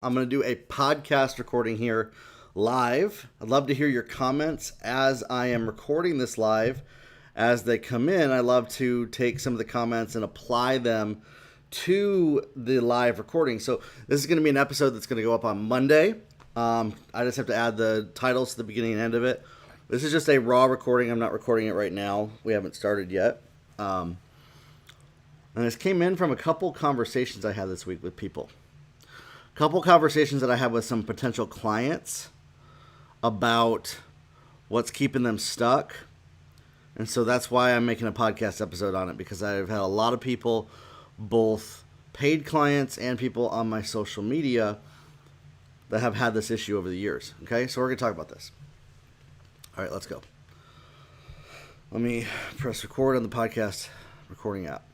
I'm going to do a podcast recording here live. I'd love to hear your comments as I am recording this live. As they come in, I love to take some of the comments and apply them to the live recording. So this is going to be an episode that's going to go up on Monday. I just have to add the titles to the beginning and end of it. This is just a raw recording. I'm not recording it right now. We haven't started yet. And this came in from a couple conversations I had this week with people. Couple conversations that I have with some potential clients about what's keeping them stuck. And so that's why I'm making a podcast episode on it, because I've had a lot of people, both paid clients and people on my social media, that have had this issue over the years. Okay, so we're going to talk about this. All right, let's go. Let me press record on the podcast recording app.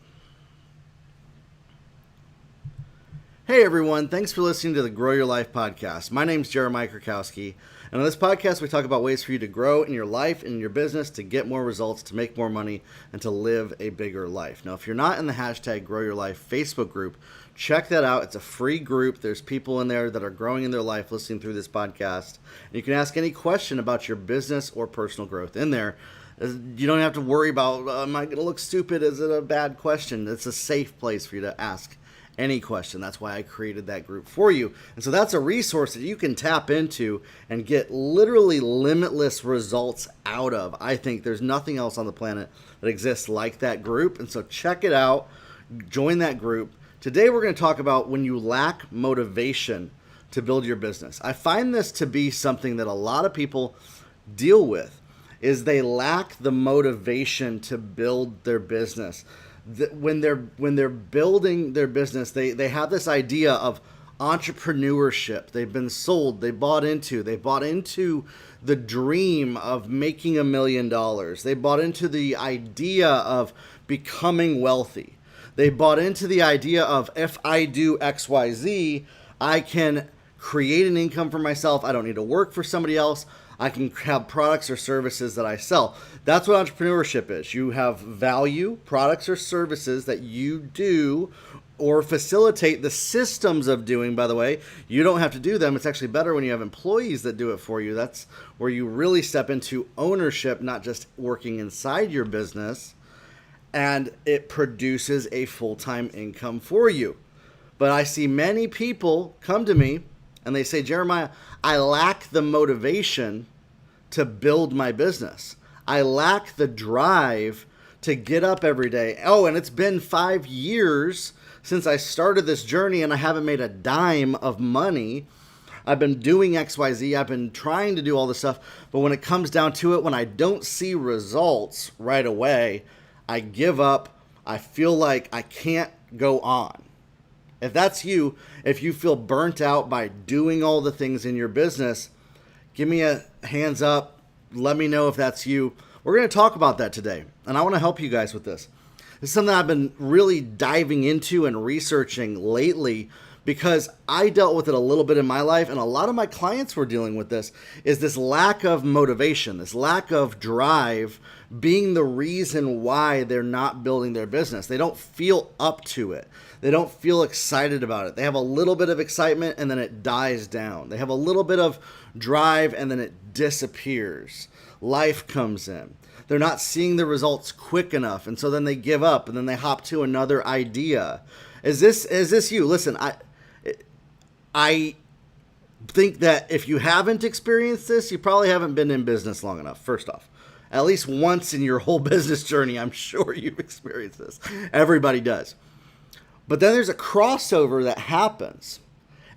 Hey everyone, thanks for listening to the Grow Your Life podcast. My name's Jeremiah Krakowski, and on this podcast we talk about ways for you to grow in your life and in your business, to get more results, to make more money, and to live a bigger life. Now, if you're not in the hashtag Grow Your Life Facebook group, check that out. It's a free group. There's people in there that are growing in their life listening through this podcast. And you can ask any question about your business or personal growth in there. You don't have to worry about, am I going to look stupid? Is it a bad question? It's a safe place for you to ask any question. That's why I created that group for you. And so that's a resource that you can tap into and get literally limitless results out of. I think there's nothing else on the planet that exists like that group. And so check it out. Join that group. Today we're going to talk about when you lack motivation to build your business. I find this to be something that a lot of people deal with, is they lack the motivation to build their business. When they're building their business, they have this idea of entrepreneurship. They've been sold, they bought into the dream of making $1 million. They bought into the idea of becoming wealthy. They bought into the idea of, if I do XYZ, I can create an income for myself. I don't need to work for somebody else. I can have products or services that I sell. That's what entrepreneurship is. You have value, products or services that you do or facilitate the systems of doing. By the way, you don't have to do them. It's actually better when you have employees that do it for you. That's where you really step into ownership, not just working inside your business, and it produces a full-time income for you. But I see many people come to me and they say, Jeremiah, I lack the motivation to build my business. I lack the drive to get up every day. Oh, and it's been 5 years since I started this journey and I haven't made a dime of money. I've been doing XYZ. I've been trying to do all this stuff. But when it comes down to it, when I don't see results right away, I give up. I feel like I can't go on. If that's you, if you feel burnt out by doing all the things in your business, give me a hands up. Let me know if that's you. We're going to talk about that today, and I want to help you guys with this. It's something I've been really diving into and researching lately, because I dealt with it a little bit in my life, and a lot of my clients were dealing with this, is this lack of motivation, this lack of drive being the reason why they're not building their business. They don't feel up to it. They don't feel excited about it. They have a little bit of excitement and then it dies down. They have a little bit of drive and then it disappears. Life comes in. They're not seeing the results quick enough, and so then they give up and then they hop to another idea. Is this you? Listen, I think that if you haven't experienced this, you probably haven't been in business long enough, first off. At least once in your whole business journey, I'm sure you've experienced this. Everybody does. But then there's a crossover that happens.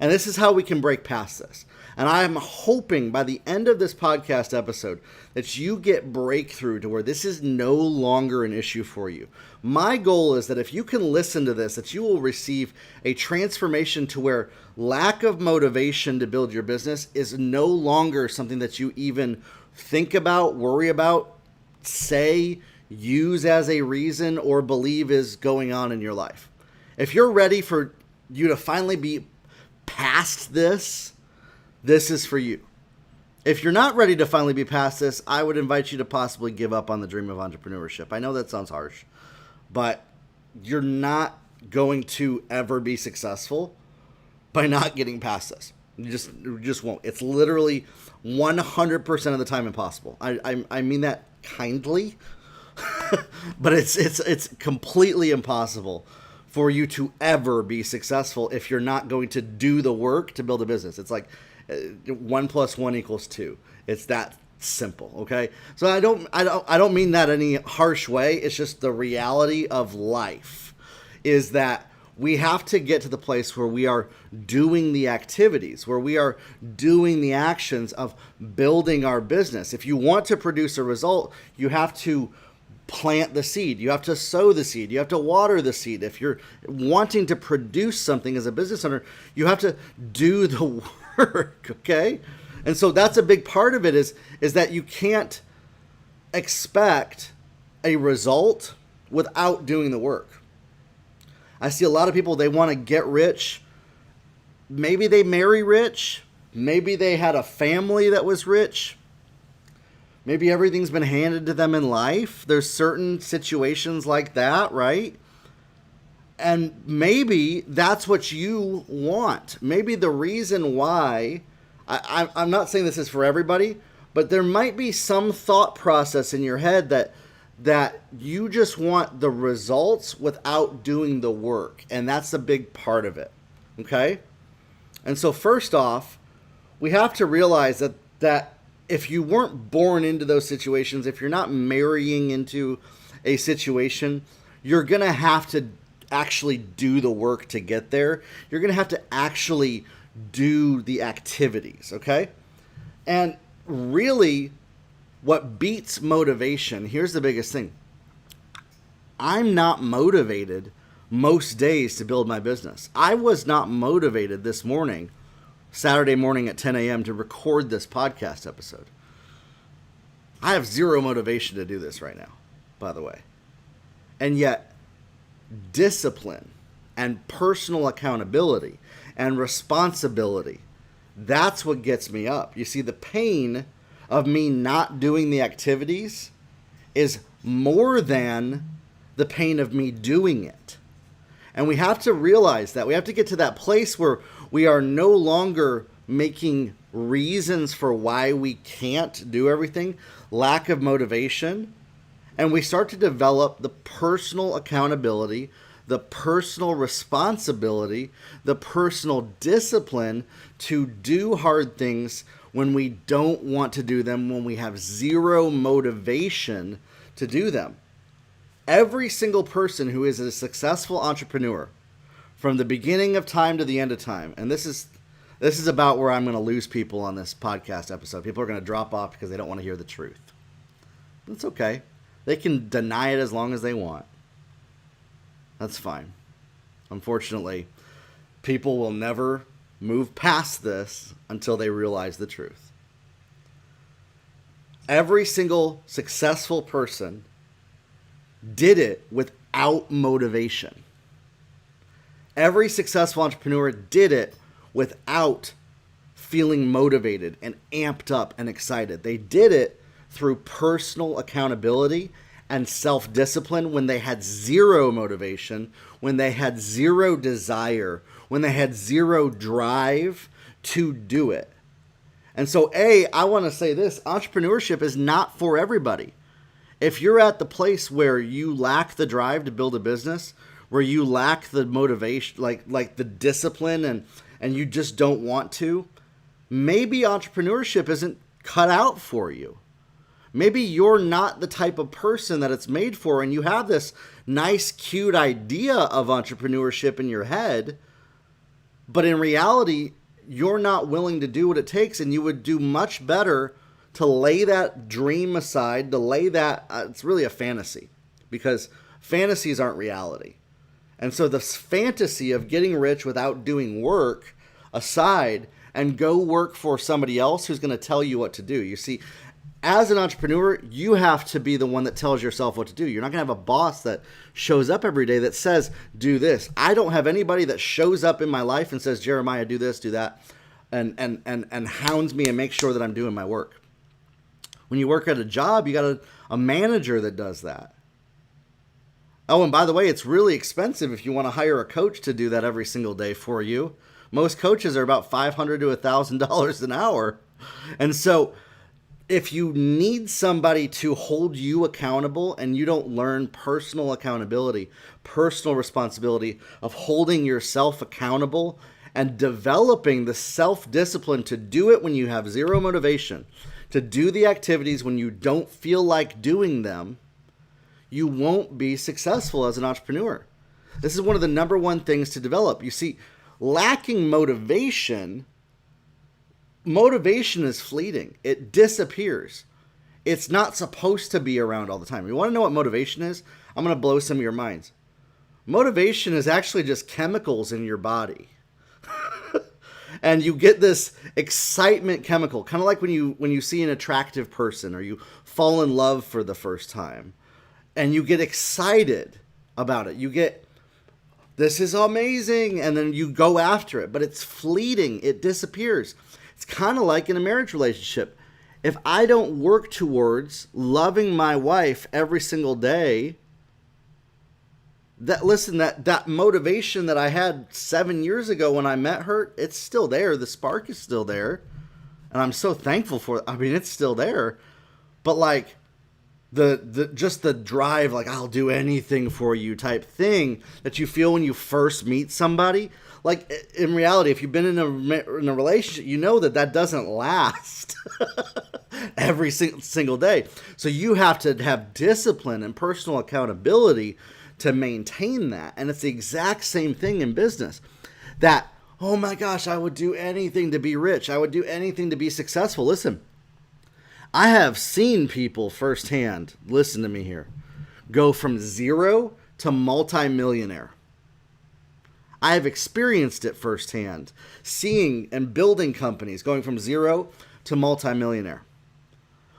And this is how we can break past this. And I'm hoping by the end of this podcast episode that you get breakthrough to where this is no longer an issue for you. My goal is that if you can listen to this, that you will receive a transformation to where lack of motivation to build your business is no longer something that you even think about, worry about, say, use as a reason, or believe is going on in your life. If you're ready for you to finally be past this, this is for you. If you're not ready to finally be past this, I would invite you to possibly give up on the dream of entrepreneurship. I know that sounds harsh, but you're not going to ever be successful by not getting past this. You just won't. It's literally 100% of the time impossible. I mean that kindly, but it's completely impossible for you to ever be successful if you're not going to do the work to build a business. It's like 1 + 1 = 2. It's that simple. Okay. So I don't mean that any harsh way. It's just the reality of life is that we have to get to the place where we are doing the activities, where we are doing the actions of building our business. If you want to produce a result, you have to plant the seed. You have to sow the seed. You have to water the seed. If you're wanting to produce something as a business owner, you have to do the work, okay? And so that's a big part of it is that you can't expect a result without doing the work. I see a lot of people, they want to get rich. Maybe they marry rich. Maybe they had a family that was rich. Maybe everything's been handed to them in life. There's certain situations like that, right? And maybe that's what you want. Maybe the reason why, I'm not saying this is for everybody, but there might be some thought process in your head that you just want the results without doing the work. And that's a big part of it. Okay? And so first off, we have to realize that if you weren't born into those situations, if you're not marrying into a situation, you're going to have to actually do the work to get there. You're going to have to actually do the activities. Okay? And really, what beats motivation, here's the biggest thing. I'm not motivated most days to build my business. I was not motivated this morning, Saturday morning at 10 a.m. to record this podcast episode. I have zero motivation to do this right now, by the way. And yet, discipline and personal accountability and responsibility, that's what gets me up. You see, the pain of me not doing the activities is more than the pain of me doing it. And we have to realize that. We have to get to that place where we are no longer making reasons for why we can't do everything, lack of motivation, and we start to develop the personal accountability, the personal responsibility, the personal discipline to do hard things when we don't want to do them, when we have zero motivation to do them. Every single person who is a successful entrepreneur, from the beginning of time to the end of time, and this is about where I'm going to lose people on this podcast episode. People are going to drop off because they don't want to hear the truth. That's okay. They can deny it as long as they want. That's fine. Unfortunately, people will never move past this until they realize the truth. Every single successful person did it without motivation. Every successful entrepreneur did it without feeling motivated and amped up and excited. They did it through personal accountability and self-discipline when they had zero motivation, when they had zero desire, when they had zero drive to do it. And so, I want to say this, entrepreneurship is not for everybody. If you're at the place where you lack the drive to build a business, where you lack the motivation, like the discipline and you just don't want to, maybe entrepreneurship isn't cut out for you. Maybe you're not the type of person that it's made for, and you have this nice, cute idea of entrepreneurship in your head, but in reality, you're not willing to do what it takes, and you would do much better to lay that dream aside, to lay that, it's really a fantasy, because fantasies aren't reality. And so the fantasy of getting rich without doing work aside and go work for somebody else who's going to tell you what to do. You see, as an entrepreneur, you have to be the one that tells yourself what to do. You're not going to have a boss that shows up every day that says, do this. I don't have anybody that shows up in my life and says, Jeremiah, do this, do that, and hounds me and makes sure that I'm doing my work. When you work at a job, you got a manager that does that. Oh, and by the way, it's really expensive if you want to hire a coach to do that every single day for you. Most coaches are about $500 to $1,000 an hour. And so if you need somebody to hold you accountable and you don't learn personal accountability, personal responsibility of holding yourself accountable and developing the self-discipline to do it when you have zero motivation, to do the activities when you don't feel like doing them, you won't be successful as an entrepreneur. This is one of the number one things to develop. You see, lacking motivation is fleeting. It disappears. It's not supposed to be around all the time. You want to know what motivation is? I'm going to blow some of your minds. Motivation is actually just chemicals in your body. And you get this excitement chemical, kind of like when you see an attractive person or you fall in love for the first time and you get excited about it. You get, this is amazing, and then you go after it, but it's fleeting. It disappears. It's kind of like in a marriage relationship. If I don't work towards loving my wife every single day, that motivation that I had 7 years ago when I met her, it's still there. The spark is still there. And I'm so thankful for it. I mean, it's still there. But like the drive, like I'll do anything for you type thing that you feel when you first meet somebody, like in reality, if you've been in a relationship, you know that doesn't last every single day. So you have to have discipline and personal accountability to maintain that. And it's the exact same thing in business. That, oh my gosh, I would do anything to be rich. I would do anything to be successful. Listen, I have seen people firsthand, listen to me here, go from zero to multimillionaire. I have experienced it firsthand, seeing and building companies going from zero to multimillionaire.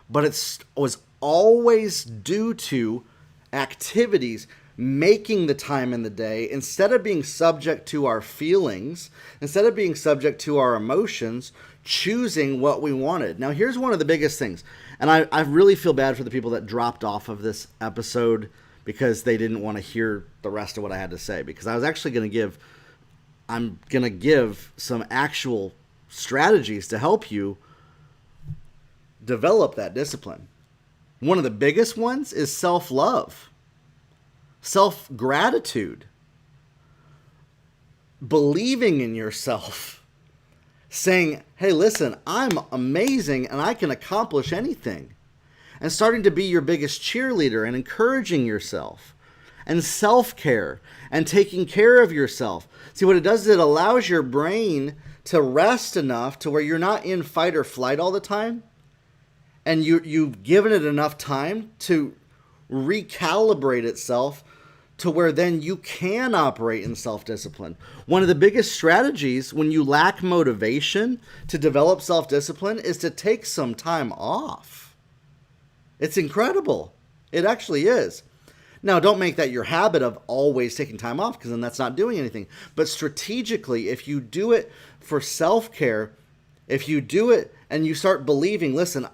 But it was always due to activities, making the time in the day, instead of being subject to our feelings, instead of being subject to our emotions, choosing what we wanted. Now, here's one of the biggest things. And I really feel bad for the people that dropped off of this episode because they didn't want to hear the rest of what I had to say. Because I was actually going to give some actual strategies to help you develop that discipline. One of the biggest ones is self-love, self-gratitude, believing in yourself, saying, hey, listen, I'm amazing and I can accomplish anything. And starting to be your biggest cheerleader and encouraging yourself. And self-care and taking care of yourself. See, what it does is it allows your brain to rest enough to where you're not in fight or flight all the time. And you've given it enough time to recalibrate itself to where then you can operate in self-discipline. One of the biggest strategies when you lack motivation to develop self-discipline is to take some time off. It's incredible. It actually is. Now, don't make that your habit of always taking time off, because then that's not doing anything. But strategically, if you do it for self-care, if you do it and you start believing, listen,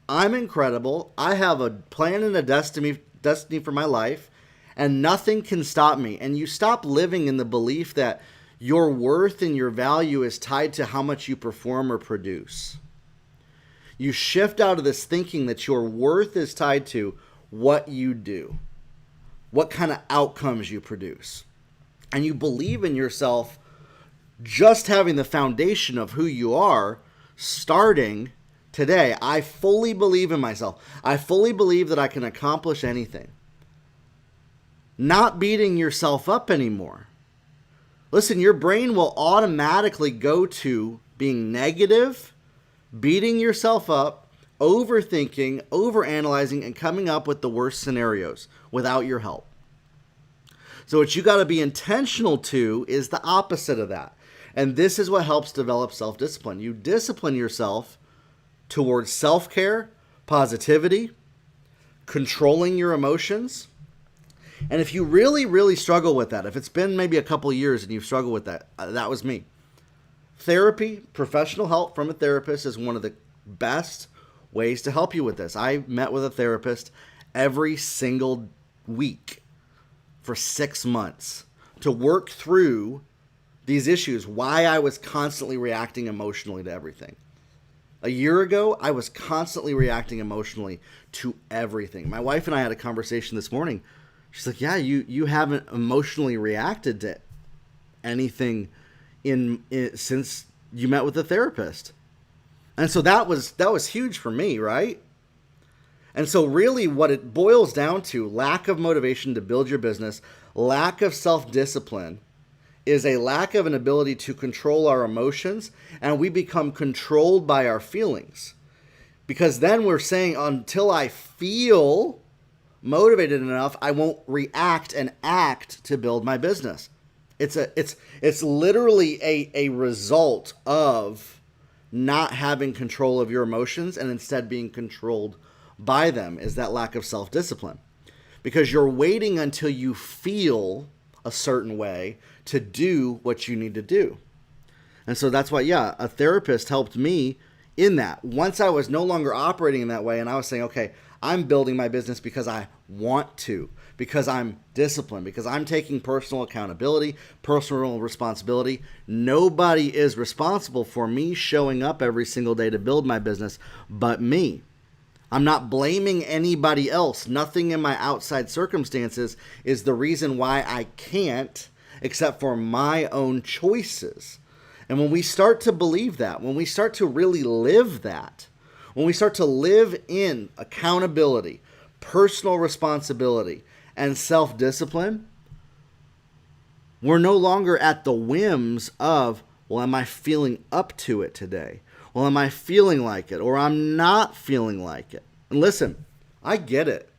I'm incredible, I have a plan and a destiny for my life, and nothing can stop me. And you stop living in the belief that your worth and your value is tied to how much you perform or produce. You shift out of this thinking that your worth is tied to what you do, what kind of outcomes you produce. And you believe in yourself just having the foundation of who you are starting today. I fully believe in myself. I fully believe that I can accomplish anything. Not beating yourself up anymore. Listen, your brain will automatically go to being negative, beating yourself up, overthinking, overanalyzing, and coming up with the worst scenarios without your help. So what you got to be intentional to is the opposite of that. And this is what helps develop self-discipline. You discipline yourself towards self-care, positivity, controlling your emotions. And if you really, really struggle with that, if it's been maybe a couple years and you've struggled with that, that was me. Therapy, professional help from a therapist is one of the best ways to help you with this. I met with a therapist every single week for 6 months to work through these issues, why I was constantly reacting emotionally to everything. A year ago, I was constantly reacting emotionally to everything. My wife and I had a conversation this morning. She's like, yeah, you haven't emotionally reacted to anything since you met with a therapist. And so that was huge for me, right? And so really what it boils down to, lack of motivation to build your business, lack of self-discipline, is a lack of an ability to control our emotions, and we become controlled by our feelings. Because then we're saying, until I feel motivated enough, I won't react and act to build my business. It's literally a result of not having control of your emotions and instead being controlled by them, is that lack of self-discipline. Because you're waiting until you feel a certain way to do what you need to do. And so that's why, yeah, a therapist helped me in that. Once I was no longer operating in that way and I was saying, okay, I'm building my business because I want to, because I'm disciplined, because I'm taking personal accountability, personal responsibility. Nobody is responsible for me showing up every single day to build my business but me. I'm not blaming anybody else. Nothing in my outside circumstances is the reason why I can't, except for my own choices. And when we start to believe that, when we start to really live that, when we start to live in accountability, personal responsibility, and self-discipline, we're no longer at the whims of, well, am I feeling up to it today? Well, am I feeling like it? Or I'm not feeling like it. And listen, I get it.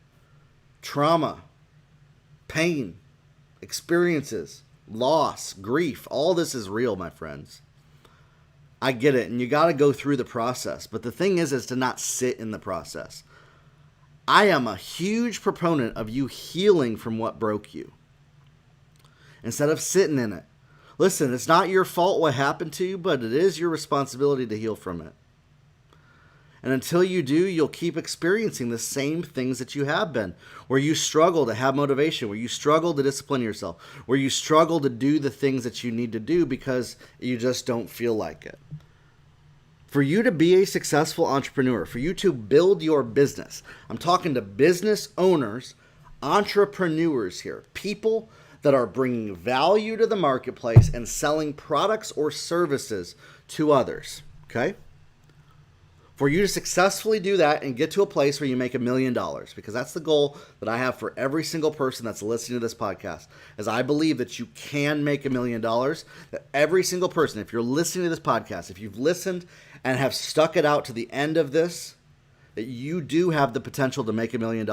Trauma, pain, experiences, loss, grief, all this is real, my friends. I get it, and you got to go through the process. But the thing is to not sit in the process. I am a huge proponent of you healing from what broke you instead of sitting in it. Listen, it's not your fault what happened to you, but it is your responsibility to heal from it. And until you do, you'll keep experiencing the same things that you have been, where you struggle to have motivation, where you struggle to discipline yourself, where you struggle to do the things that you need to do because you just don't feel like it. For you to be a successful entrepreneur, for you to build your business, I'm talking to business owners, entrepreneurs here, people that are bringing value to the marketplace and selling products or services to others, okay? For you to successfully do that and get to a place where you make $1 million, because that's the goal that I have for every single person that's listening to this podcast, is I believe that you can make $1 million, that every single person, if you're listening to this podcast, if you've listened and have stuck it out to the end of this, that you do have the potential to make $1 million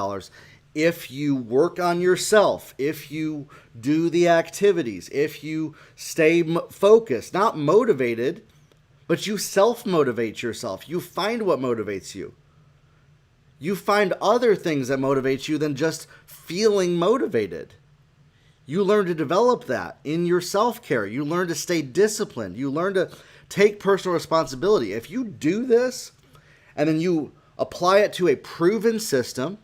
if you work on yourself, if you do the activities, if you stay focused, not motivated, but you self-motivate yourself. You find what motivates you. You find other things that motivate you than just feeling motivated. You learn to develop that in your self-care. You learn to stay disciplined. You learn to take personal responsibility. If you do this and then you apply it to a proven system,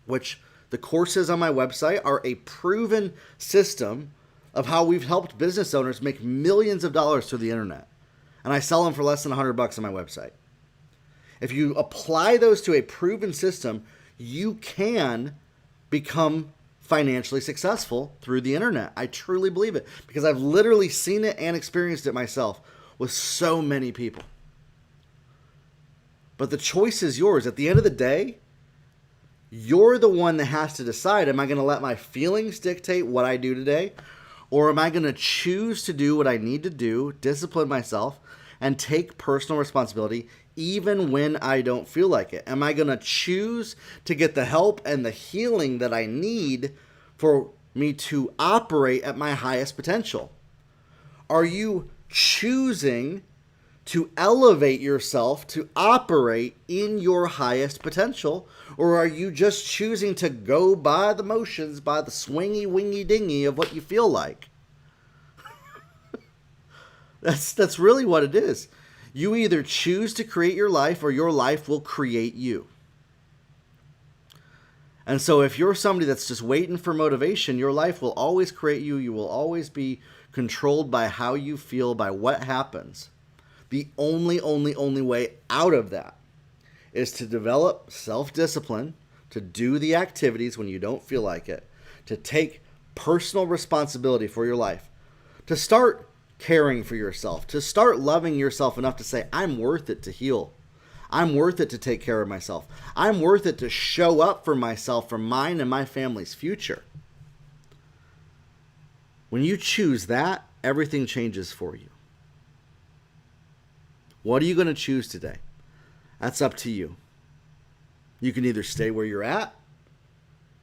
which the courses on my website are a proven system of how we've helped business owners make millions of dollars through the internet. And I sell them for less than $100 on my website. If you apply those to a proven system, you can become financially successful through the internet. I truly believe it because I've literally seen it and experienced it myself with so many people. But the choice is yours. At the end of the day, you're the one that has to decide, am I going to let my feelings dictate what I do today? Or am I going to choose to do what I need to do, discipline myself, and take personal responsibility even when I don't feel like it? Am I going to choose to get the help and the healing that I need for me to operate at my highest potential? Are you choosing to elevate yourself to operate in your highest potential? Or are you just choosing to go by the motions, by the swingy, wingy, dingy of what you feel like? That's really what it is. You either choose to create your life or your life will create you. And so if you're somebody that's just waiting for motivation, your life will always create you. You will always be controlled by how you feel, by what happens, the only way out of that is to develop self-discipline, to do the activities when you don't feel like it, to take personal responsibility for your life, to start caring for yourself, to start loving yourself enough to say, I'm worth it to heal. I'm worth it to take care of myself. I'm worth it to show up for myself, for mine and my family's future. When you choose that, everything changes for you. What are you going to choose today? That's up to you. You can either stay where you're at,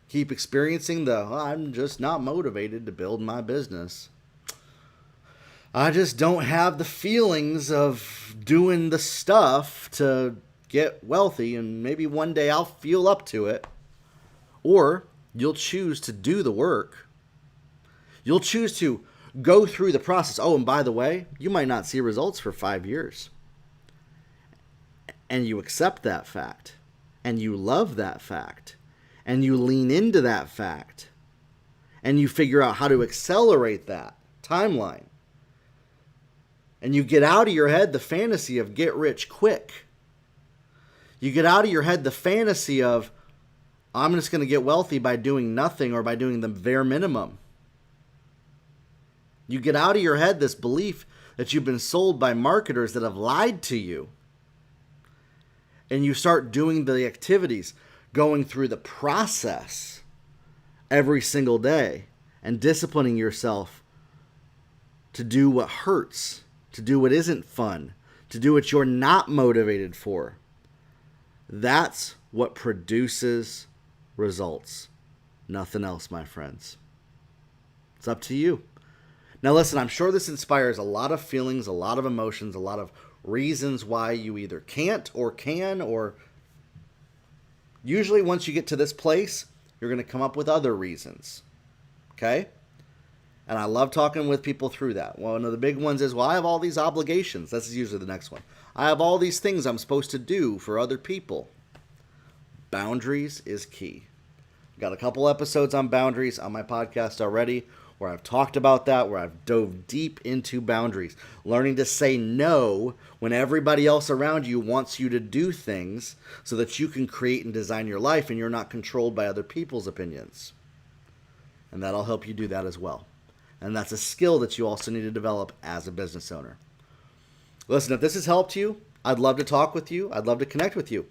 keep experiencing I'm just not motivated to build my business. I just don't have the feelings of doing the stuff to get wealthy, and maybe one day I'll feel up to it. Or you'll choose to do the work. You'll choose to go through the process. Oh, and by the way, you might not see results for 5 years. And you accept that fact. And you love that fact. And you lean into that fact. And you figure out how to accelerate that timeline. And you get out of your head the fantasy of get rich quick. You get out of your head the fantasy of I'm just going to get wealthy by doing nothing or by doing the bare minimum. You get out of your head this belief that you've been sold by marketers that have lied to you. And you start doing the activities, going through the process every single day and disciplining yourself to do what hurts, to do what isn't fun, to do what you're not motivated for. That's what produces results. Nothing else, my friends. It's up to you. Now listen, I'm sure this inspires a lot of feelings, a lot of emotions, a lot of reasons why you either can't or can, or usually once you get to this place, you're going to come up with other reasons. Okay? And I love talking with people through that. One of the big ones is, well, I have all these obligations. This is usually the next one. I have all these things I'm supposed to do for other people. Boundaries is key. Got a couple episodes on boundaries on my podcast already where I've talked about that, where I've dove deep into boundaries. Learning to say no when everybody else around you wants you to do things so that you can create and design your life and you're not controlled by other people's opinions. And that'll help you do that as well. And that's a skill that you also need to develop as a business owner. Listen, if this has helped you, I'd love to talk with you. I'd love to connect with you.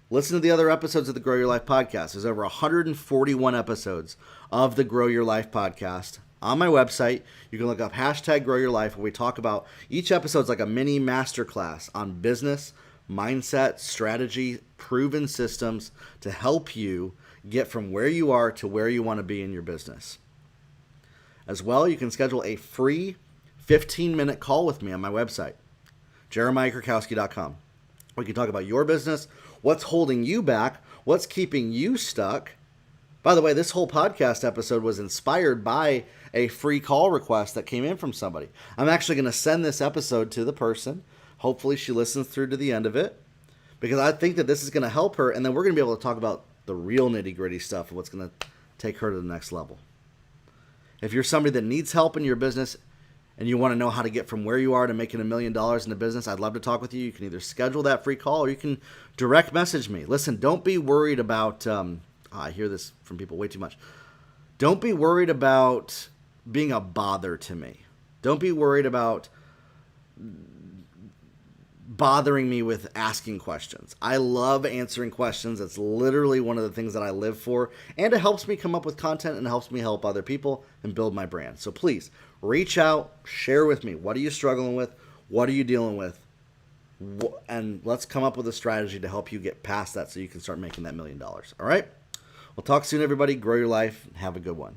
Listen to the other episodes of the Grow Your Life podcast. There's over 141 episodes of the Grow Your Life podcast on my website. You can look up #Grow Your Life, where we talk about each episode's like a mini masterclass on business, mindset, strategy, proven systems to help you get from where you are to where you want to be in your business. As well, you can schedule a free 15-minute call with me on my website, jeremiahkrakowski.com. We can talk about your business, what's holding you back, what's keeping you stuck. By the way, this whole podcast episode was inspired by a free call request that came in from somebody. I'm actually going to send this episode to the person. Hopefully she listens through to the end of it, because I think that this is going to help her, and then we're going to be able to talk about the real nitty-gritty stuff of what's going to take her to the next level. If you're somebody that needs help in your business and you want to know how to get from where you are to making $1 million in the business, I'd love to talk with you. You can either schedule that free call or you can direct message me. Listen, don't be worried about, I hear this from people way too much. Don't be worried about being a bother to me. Don't be worried about bothering me with asking questions. I love answering questions. It's literally one of the things that I live for, and it helps me come up with content and it helps me help other people and build my brand. So please reach out, share with me. What are you struggling with? What are you dealing with? And let's come up with a strategy to help you get past that so you can start making that $1 million. All right? We'll talk soon, everybody. Grow your life. Have a good one.